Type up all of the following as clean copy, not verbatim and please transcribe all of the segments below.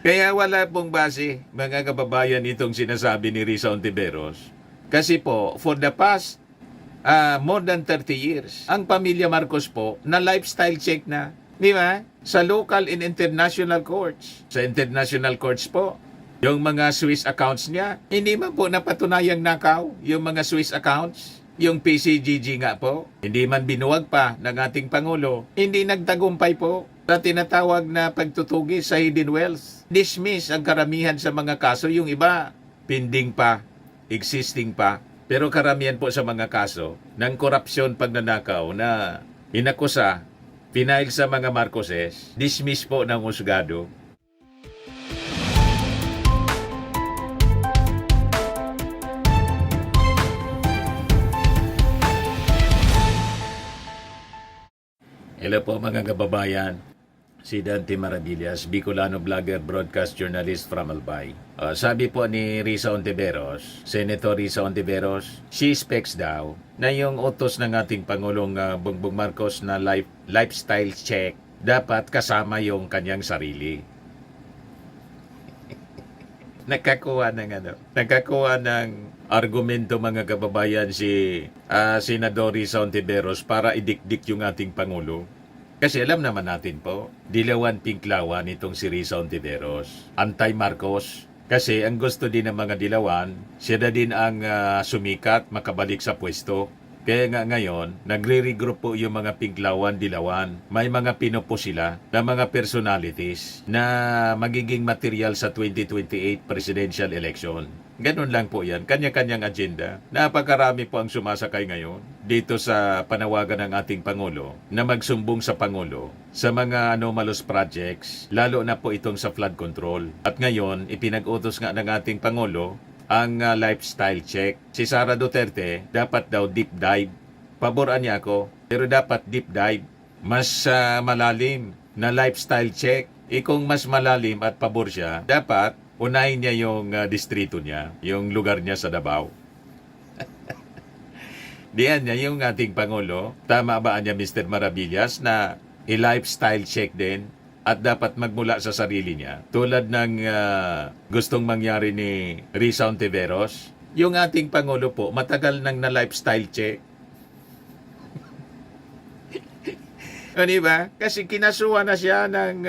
Kaya wala pong base, mga kababayan, itong sinasabi ni Risa Ontiveros. Kasi po, for the past more than 30 years, ang pamilya Marcos po na lifestyle check na. Di ba? Sa local and international courts. Sa international courts po, yung mga Swiss accounts niya, hindi man po napatunayang nakaw yung mga Swiss accounts. Yung PCGG nga po, hindi man binuwag pa ng ating Pangulo, hindi nagtagumpay po sa tinatawag na pagtutugi sa hidden wealth. Dismiss ang karamihan sa mga kaso, yung iba, pending pa, existing pa. Pero karamihan po sa mga kaso ng korupsyon pagnanakaw na inakusa, pinail sa mga Marcoses, dismiss po ng husgado. Hello po mga kababayan. Si Dante Maravillas, Bicolano vlogger, broadcast journalist from Albay. Sabi po ni Risa Ontiveros, Senator Risa Ontiveros, she expects daw na yung utos ng ating Pangulong Bongbong Marcos na lifestyle check dapat kasama yung kanyang sarili. Nakakuha ng argumento mga kababayan si Senador Risa Ontiveros para idikdik yung ating Pangulo. Kasi alam naman natin po, dilawan pinklawan itong si Risa Ontiveros. Anti-Marcos. Kasi ang gusto din ng mga dilawan, siya na din ang sumikat, makabalik sa pwesto. Kaya nga ngayon, nagre-regroup po yung mga pinklawan, dilawan. May mga pinupo sila na mga personalities na magiging material sa 2028 presidential election. Ganun lang po yan. Kanya-kanyang agenda. Napakarami po ang sumasakay ngayon dito sa panawagan ng ating Pangulo na magsumbong sa Pangulo sa mga anomalous projects, lalo na po itong sa flood control. At ngayon, ipinag-utos nga ng ating Pangulo ang lifestyle check. Si Sara Duterte, dapat daw deep dive. Paboran niya ako, pero dapat deep dive. Mas malalim na lifestyle check. Kung mas malalim at pabor siya, dapat unahin niya yung distrito niya, yung lugar niya sa Davao. Diyan niya yung ating Pangulo. Tama ba niya Mr. Maravillas na i-lifestyle check din at dapat magmula sa sarili niya? Tulad ng gustong mangyari ni Risa Ontiveros, yung ating Pangulo po matagal nang na-lifestyle check. O diba? Kasi kinasuhan na siya ng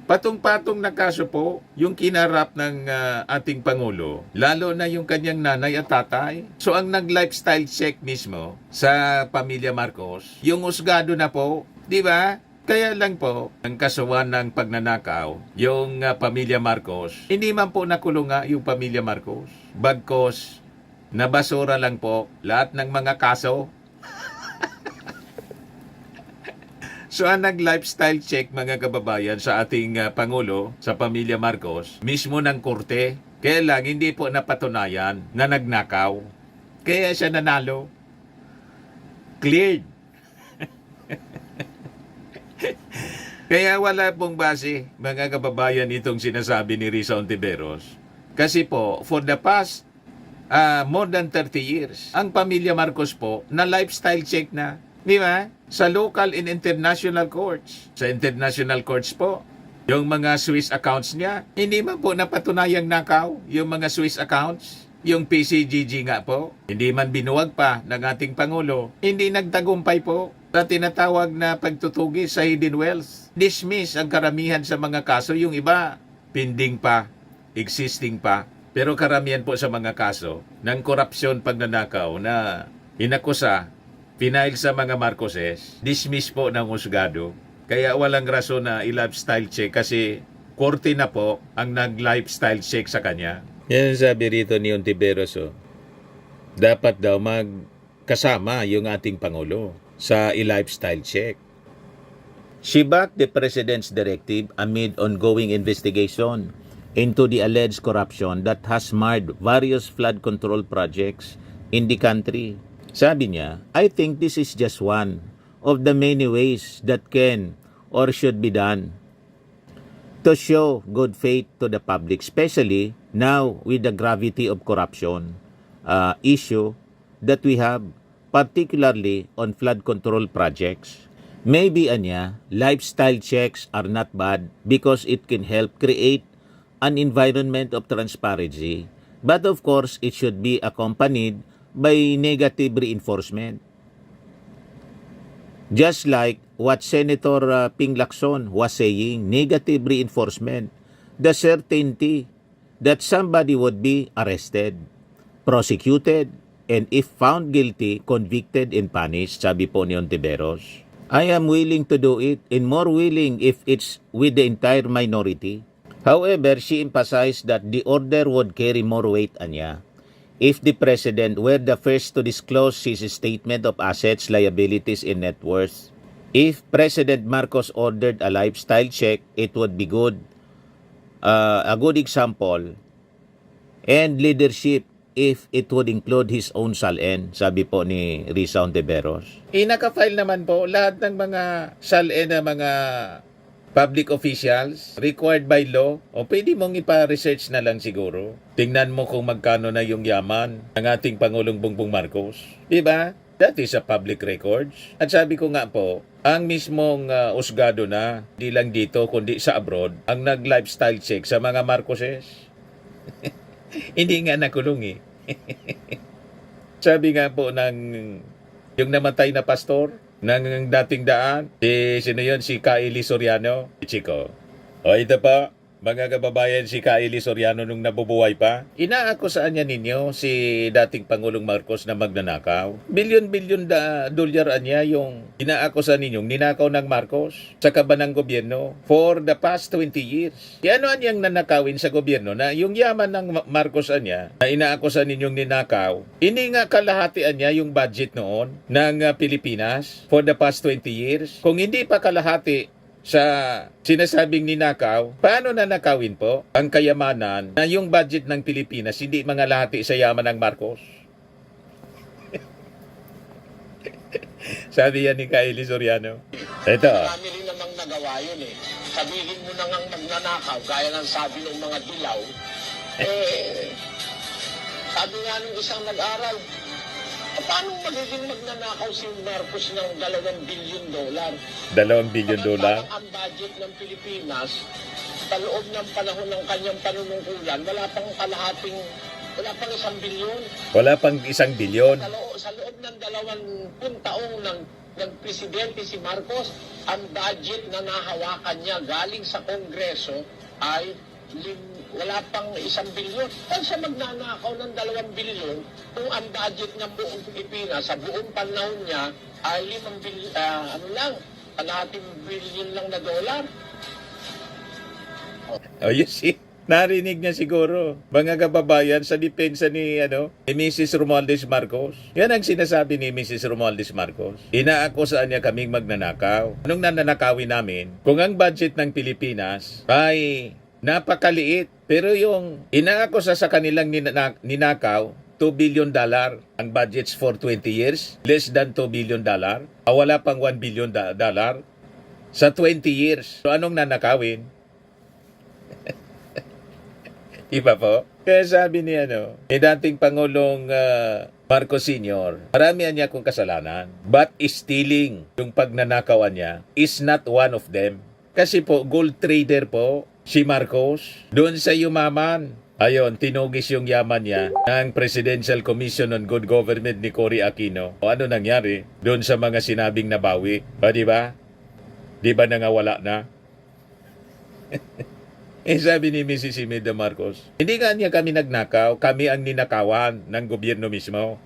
patong-patong na kaso po yung kinarap ng ating Pangulo, lalo na yung kanyang nanay at tatay. So ang nag-lifestyle check mismo sa pamilya Marcos, yung husgado na po, di ba? Kaya lang po, ang kasuhan ng pagnanakaw, yung pamilya Marcos, hindi man po nakulong nga yung pamilya Marcos. Bagkos, nabasura lang po lahat ng mga kaso. So ang nag-lifestyle check mga kababayan sa ating Pangulo, sa pamilya Marcos, mismo ng korte, kaya lang hindi po napatunayan na nagnakaw. Kaya siya nanalo. Cleared. Kaya wala pong base mga kababayan itong sinasabi ni Risa Ontiveros. Kasi po, for the past more than 30 years, ang pamilya Marcos po na lifestyle check na. Di ba? Sa local and international courts. Sa international courts po, yung mga Swiss accounts niya, hindi man po napatunayang nakaw yung mga Swiss accounts. Yung PCGG nga po, hindi man binuwag pa ng ating Pangulo, hindi nagtagumpay po sa tinatawag na pagtutugi sa hidden wealth. Dismiss ang karamihan sa mga kaso, yung iba, pending pa, existing pa. Pero karamihan po sa mga kaso ng korupsyon pagnanakaw na inakusa, pinail sa mga Marcoses, dismiss po ng husgado. Kaya walang rason na i-lifestyle check kasi korte na po ang nag-lifestyle check sa kanya. Yan sabi rito ni Ontiveros, dapat daw magkasama yung ating Pangulo sa i-lifestyle check. She backed the President's directive amid ongoing investigation into the alleged corruption that has marred various flood control projects in the country. Sabi niya, I think this is just one of the many ways that can or should be done to show good faith to the public, especially now with the gravity of corruption issue that we have, particularly on flood control projects. Maybe anya, lifestyle checks are not bad because it can help create an environment of transparency. But of course, it should be accompanied by negative reinforcement. Just like what Senator Ping Lacson was saying, negative reinforcement, the certainty that somebody would be arrested, prosecuted, and if found guilty, convicted and punished, sabi po ni Ontiveros. I am willing to do it and more willing if it's with the entire minority. However, she emphasized that the order would carry more weight anya if the President were the first to disclose his statement of assets, liabilities, and net worth. If President Marcos ordered a lifestyle check, it would be a good example and leadership if it would include his own SALN, sabi po ni Risa Ontiveros. Naka-file naman po lahat ng mga SALN na mga public officials required by law o pwede mong ipa-research na lang siguro. Tingnan mo kung magkano na yung yaman ng ating Pangulong Bongbong Marcos. Diba? That is a public records. At sabi ko nga po, ang mismong usgado na, di lang dito kundi sa abroad, ang nag-lifestyle check sa mga Marcoses. Hindi nga nakulong eh. Sabi nga po ng yung namatay na pastor ng dating daan, sino yun? Si Kaili Soriano. Chico. O ito pa, mga kababayan, si Kaili Soriano nung nabubuhay pa. Inaakusaan niya ninyo si dating Pangulong Marcos na magnanakaw. Bilyon-bilyon dolyar niya yung inaakusan ninyong ninakaw ng Marcos sa kabanang gobyerno for the past 20 years. Ano niyang nanakawin sa gobyerno na yung yaman ng Marcos niya na inaakusan ninyong ninakaw, hindi nga kalahatian niya yung budget noon ng Pilipinas for the past 20 years. Kung hindi pa kalahati sa sinasabing ninakaw, paano nanakawin po ang kayamanan na yung budget ng Pilipinas hindi mga lahati sa yaman ng Marcos? Sabi yan ni Kaili Soriano. Ito. Marami rin namang nagawa yun eh. Sabihin mo na ngang magnanakaw, gaya ng sabi ng mga dilaw. Sabi nga nung isang nag-aral, paano magiging magnanakaw si Marcos ng $2 billion? $2 billion? Ang budget ng Pilipinas, sa loob ng panahon ng kanyang panunungkulan, wala pang 1 bilyon. Wala pang 1 bilyon. Sa loob ng 20 taong ng presidente si Marcos, ang budget na nahawakan niya galing sa Kongreso ay wala pang 1 bilyon. Saan siya magnanakaw ng 2 bilyon kung ang budget ng buong Pilipinas sa buong panahon niya ay 5 bilyon, kalahating bilyon lang na dolar? Oh, you see? Narinig niya siguro, mga kababayan, sa depensa ni Mrs. Romualdez Marcos. Yan ang sinasabi ni Mrs. Romualdez Marcos. Inaakusaan niya kaming magnanakaw. Anong nananakawin namin? Kung ang budget ng Pilipinas ay napakaliit, pero yung inaakusa sa kanilang ninakaw, $2 billion ang budgets for 20 years, less than $2 billion, wala pang $1 billion sa 20 years. So anong nanakawin? Iba po? Kaya sabi ni dating Pangulong Marcos Sr., marami niya kung kasalanan. But stealing, yung pagnanakawan niya, is not one of them. Kasi po, gold trader po, si Marcos, doon sa yumaman. Ayon, tinugis yung yaman niya ng Presidential Commission on Good Government ni Cory Aquino. O ano nangyari doon sa mga sinabing nabawi? O diba? Diba nangawala na? Sabi ni Mrs. Imelda Marcos, hindi nga niya kami nagnakaw, kami ang ninakawan ng gobyerno mismo.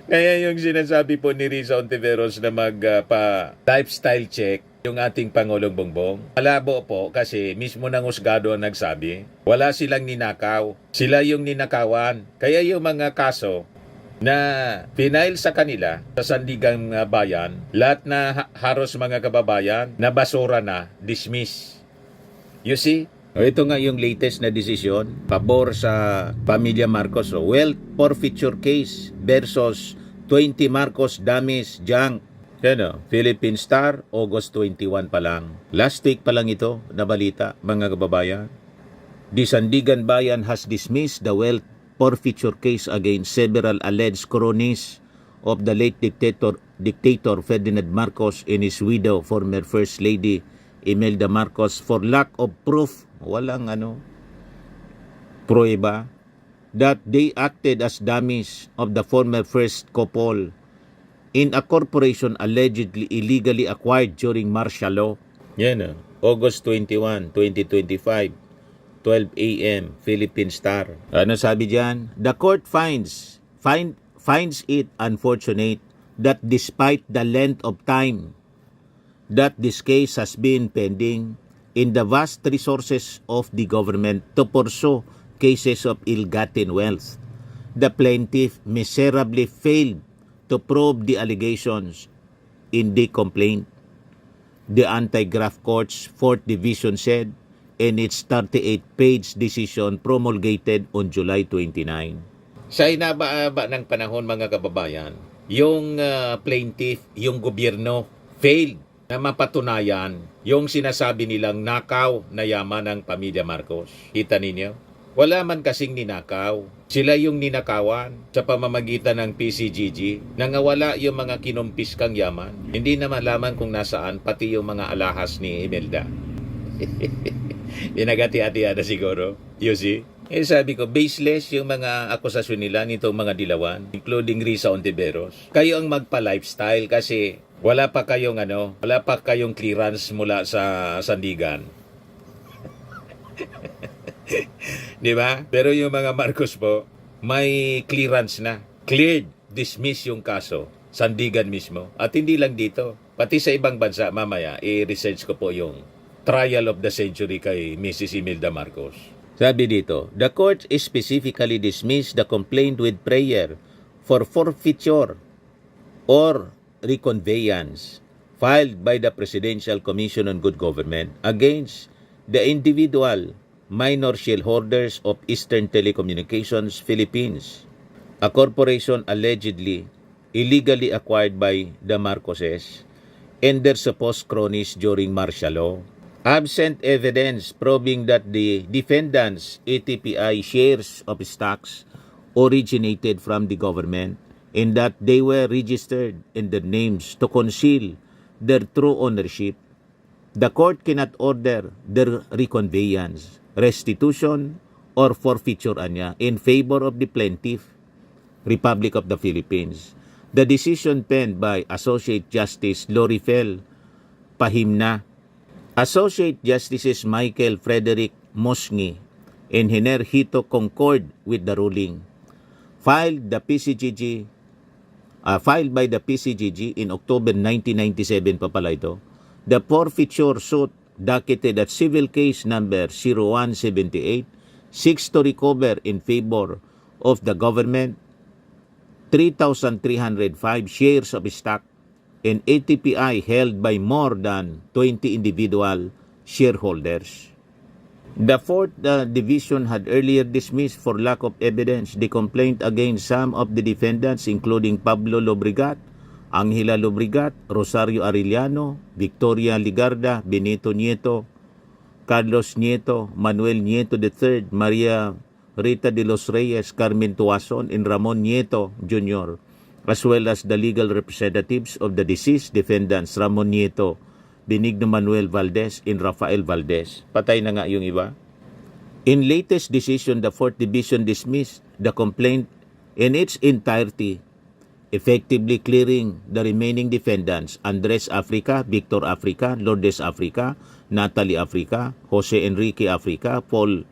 Kaya yung sinasabi po ni Risa Ontiveros na magpa-lifestyle check yung ating Pangulong Bongbong, malabo po kasi mismo ng husgado ang nagsabi, wala silang ninakaw, sila yung ninakawan. Kaya yung mga kaso na pinail sa kanila sa Sandigang Bayan, lahat na haros mga kababayan na basura na, dismiss. You see? Ito nga yung latest na desisyon, pabor sa pamilya Marcos. Wealth forfeiture case versus 20 Marcos dummies junk. Philippine Star, August 21 pa lang. Last week pa lang ito na balita, mga kababayan. The Sandigan Bayan has dismissed the wealth forfeiture case against several alleged cronies of the late dictator Ferdinand Marcos and his widow, former First Lady Imelda Marcos, for lack of proof, walang prueba, that they acted as dummies of the former first couple in a corporation allegedly illegally acquired during martial law. Yan August 21, 2025, 12 a.m. Philippine Star. Ano sabi diyan? The court finds it unfortunate that despite the length of time that this case has been pending, in the vast resources of the government to pursue cases of ill-gotten wealth, the plaintiff miserably failed to prove the allegations in the complaint. The Anti-Graft Court's 4th Division said in its 38-page decision promulgated on July 29. Sa inaba-aba ng panahon, mga kababayan, yung plaintiff, yung gobyerno, failed na mapatunayan yung sinasabi nilang nakaw na yaman ng pamilya Marcos. Kita ninyo? Wala man kasing ninakaw. Sila yung ninakawan sa pamamagitan ng PCGG. Nangawala yung mga kinumpis kang yaman. Hindi na malaman kung nasaan, pati yung mga alahas ni Imelda. Pinagati-hatihan na siguro. You see? Sabi ko, baseless yung mga akusasyon nila nitong mga dilawan, including Risa Ontiveros. Kayo ang magpa-lifestyle kasi wala pa kayong clearance mula sa sandigan. Di ba? Pero yung mga Marcos po, may clearance na. Cleared, dismiss yung kaso. Sandigan mismo. At hindi lang dito. Pati sa ibang bansa, mamaya, i-research ko po yung trial of the century kay Mrs. Imelda Marcos. Sabi dito, the court specifically dismissed the complaint with prayer for forfeiture or reconveyance filed by the Presidential Commission on Good Government against the individual minor shareholders of Eastern Telecommunications Philippines, a corporation allegedly illegally acquired by the Marcoses and their supposed cronies during martial law. Absent evidence proving that the defendants' ATPI shares of stocks originated from the government and that they were registered in their names to conceal their true ownership, the court cannot order their reconveyance, restitution, or forfeiture in favor of the plaintiff, Republic of the Philippines. The decision penned by Associate Justice Lorifel Pahimna, Associate Justices Michael Frederick Mosngi, and Hiner Hito concurred with the ruling. Filed by the PCGG in October 1997 pa pala ito, the forfeiture suit docketed at civil case number 0178 seeks to recover in favor of the government 3,305 shares of stock and ATPI held by more than 20 individual shareholders. The 4th Division had earlier dismissed for lack of evidence the complaint against some of the defendants including Pablo Lobrigat, Angela Lobrigat, Rosario Arellano, Victoria Ligarda, Benito Nieto, Carlos Nieto, Manuel Nieto III, Maria Rita de los Reyes, Carmen Tuason, and Ramon Nieto Jr., as well as the legal representatives of the deceased defendants Ramon Nieto, Benigno Manuel Valdez, and Rafael Valdez. Patay na nga yung iba. In latest decision, the 4th Division dismissed the complaint in its entirety, effectively clearing the remaining defendants Andres Africa, Victor Africa, Lourdes Africa, Natalie Africa, Jose Enrique Africa, Paul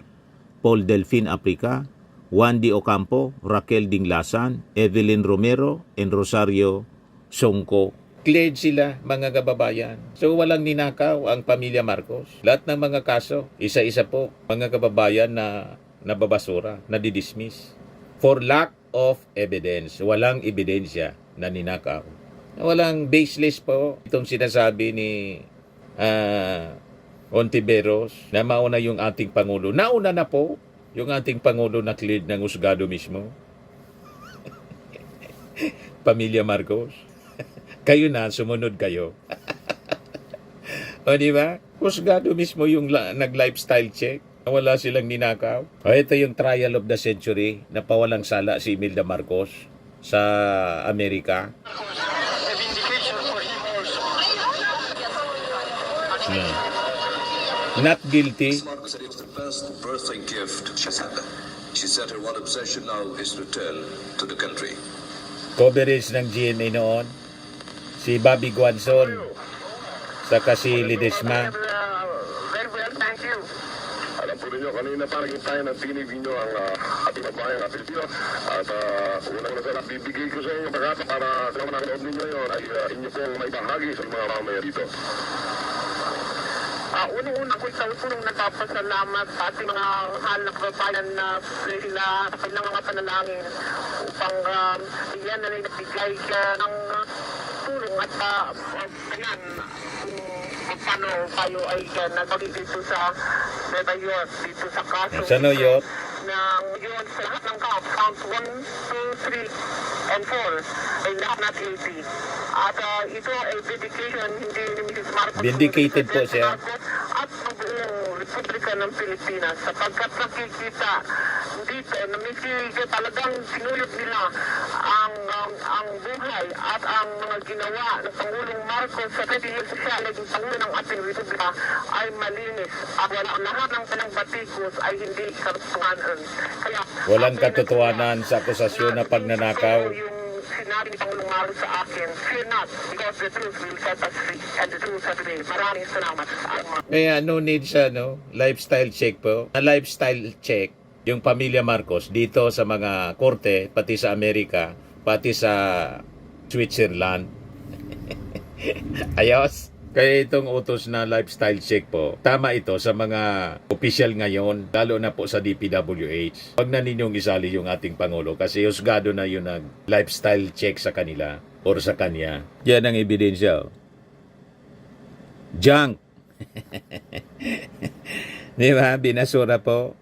Delfin Africa, Juan D. Ocampo, Raquel Dinglasan, Evelyn Romero, and Rosario Songco. Cleared sila, mga kababayan. So walang ninakaw ang pamilya Marcos. Lahat ng mga kaso, isa-isa po, mga kababayan na nababasura, na didismiss. For lack of evidence. Walang ebidensya na ninakaw. Walang baseless po itong sinasabi ni Ontiveros na mauna yung ating Pangulo. Nauna na po yung ating Pangulo na cleared ng husgado mismo. Pamilya Marcos. Kayo na, sumunod kayo. O diba? Husgado mismo yung nag-lifestyle check. Wala silang ninakaw. O ito yung trial of the century na pawalang sala si Imelda Marcos. sa Amerika. A vindication for him also. Not guilty. Marcos said it was the best birthday gift she's had. She said her one obsession now is to return to the country. Coverage ng GMA noon. Si Bobby Guanzon. Saka si Ledesma. Very well, thank you. Alam po ninyo, kanina parang tayo ng tinig ninyo ang ating babayang Pilipino. At unang na bibigay ko sa inyo pagkata para sa mga nanonood ninyo ngayon ay inyo pong may bahagi sa mga mamaya dito. Unang-una ko sa punong nagpapasalamat sa ating mga mahal na kababayan na sila sa kanilang mga panalangin upang yan na nagbigay ng tulong at ayan kung paano tayo ay nagpagay dito sa Nueva York, dito sa kaso Sa New York. ng yun sa lahat ng counts 1, 2, 3, and 4 ay lahat na 80. At ito ay dedication hindi ni Mrs. Marcos. Vindicated po siya. At ang buong Republika ng Pilipinas sapagkat nakikita dito na talagang sinulot nila ang buhay at ang mga ginawa ng Pangulong Marcos sa 20 years siya naging Pangulo ng ating Republika ay malinis at wala lahat ng panangbatikos ay hindi katotohanan. Kaya Walang katotohanan sa akusasyon na pagnanakaw. yung sinabi ni Pangulong Marcos sa akin, fear not because the truth will set us free and the truth set me. Maraming salamat sa mga Kaya no need siya, no? Lifestyle check po. A lifestyle check yung pamilya Marcos dito sa mga korte, pati sa Amerika, pati sa Switzerland. Ayos. Kaya itong utos na lifestyle check po, tama ito sa mga official ngayon, lalo na po sa DPWH. Huwag na ninyong isali yung ating Pangulo kasi husgado na yun ang lifestyle check sa kanila or sa kanya. Yan ang ebidensya. Junk. Di ba? Binasura po.